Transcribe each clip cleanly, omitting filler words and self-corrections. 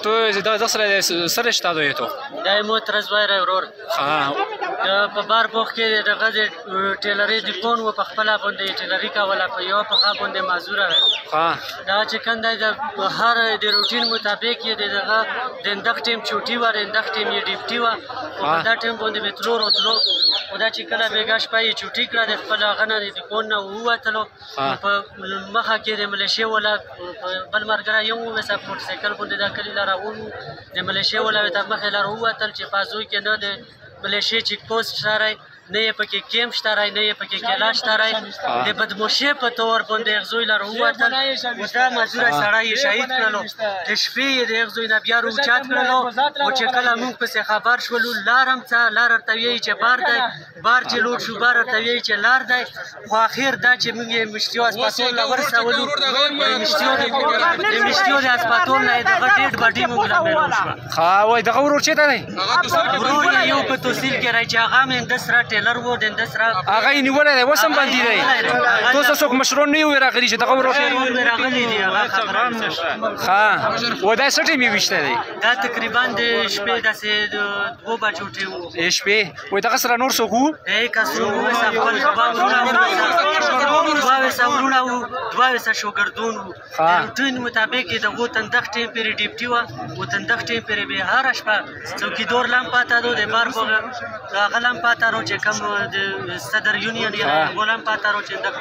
تو دا سره رشته ده تو دا معترض وای ورور په بار بوخ کې دغه د ټیلري د کون و په خپل باندې ټیلري کوله په یو په خپل باندې معذوره دا چې کنده د هر د روټین مطابق یې دغه د اندخ ټیم چوټي و د اندخ ټیم یې ډیپټي و په دا ټیم باندې به تلو او دا چې کله بیګاش پای چوټي کړه د خپل غنه د کون نه ووتلو په مخه کې د ملیشیا ولا بل مرګره یو وسه موټر سایکل باندې دا کلی لاره و د ملیشیا ولا ته مخه لاره ووتل چې پازوي کې نه د ملیشیا چیک پوسټ شارای نه یې پکې کیمپ شته نه یې پکې کلاش شته د بدموشي په تور باندې اغزوی لاره ووتل دا مزوره سړی شهید کړلو د شپې د اغزوی نه بیا روچات کړلو او چې کله موږ پسې خبر شولو لارم څه لار ورته وایي چې بار دی بار چې لوډ شو بار ورته وایي چې لار دی خو اخر دا چې موږ یې مشتیو اسپاتول له ورسولو د مشتیو د اسپاتول نه دغه ډېډ باډي موږ له میلو شوه وایي دغه ورور چېرته دی ورور یې یو په توصیل کې رایي چې هغه هم همداسره ټیلر و د همداسره هغه یې نیولی دی اوس هم بندي دی تاسو څوک مشرون نه یو راغلي چې دغه ورور راغلي دي هغه خبره نشته و دا څه ټیم یې ویشتی دی دا تقریبا د شپې داسې د 2 بجو ټیم و شپې وایي دغه سره نور څوک وو کسو وسه خپل دوه وسه ورونه وو دوه وسه شوګردون وو د روټین مطابق یې دغو تندخ ټیم پرې ډیپټي وه و تندخ ټیم پرې به هره شپه څوکیدور لم پاته دو د بار هغه لم پاته رو چې کوم د صدر یونین یې هغه لم پاته رو چې دغ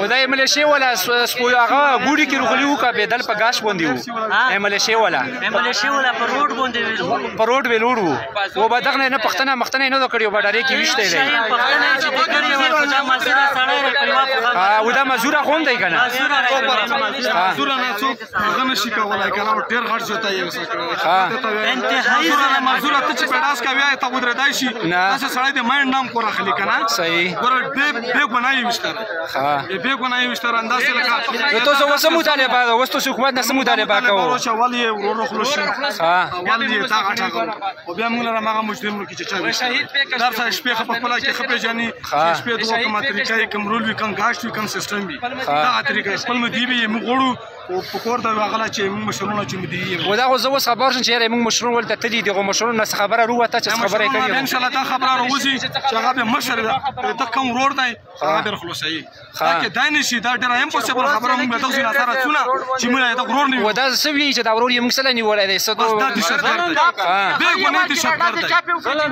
و دا ملیشیا ولا هغه ګوډي کې روغلي وو که بدل په ګاش باندې وو ملیشیا ولا په روډ باندې په روډ ویلوړ وو و به دغه نه پښتنه مختنه نه کړی و ډارې کې وشته دی و دا مزوره خوند دی کنه مزوره نه څوک هغه نشي کولای کنه ډیر غټ جوته یې انتهایی مزوره ته چې پیداس کوي ته ودرېدای شي تاسو سړی د ماین نام کو راخلی کنه صحیح ګور به بنایي مستر به بنایي مستر انداز لکه تاسو وسه مطالبه ده وسه حکومت نه مطالبه کوي اول یې ورو خلوشي اول یې تا غټه او بیا موږ لرم هغه مجرم کې چې چا در څه شپې خپل کې خپل جاني شپې دوه کومه طریقې کوم رول وی کوم غاښ وی کوم سیستم وی دا طریقې خپل مدي به موږ غوړو او په کور دا غلا چې موږ مشرونه چې مدي و دا زه اوس خبر شم چې موږ مشرون ولته تدي دغه مشرون نه خبره وروته چې خبره کوي ان شاء الله دا خبره وروزي چې هغه به مشر ته کوم ورور دی هغه به خلاصي دا کې دای نشي دا ډېر امپوسیبل خبره موږ ته ځینې سره څونه چې موږ ته ورور نه و دا سوي چې دا ورور یې موږ سره نیولای دی څه دا د شرکت دی به ګونې د شرکت دی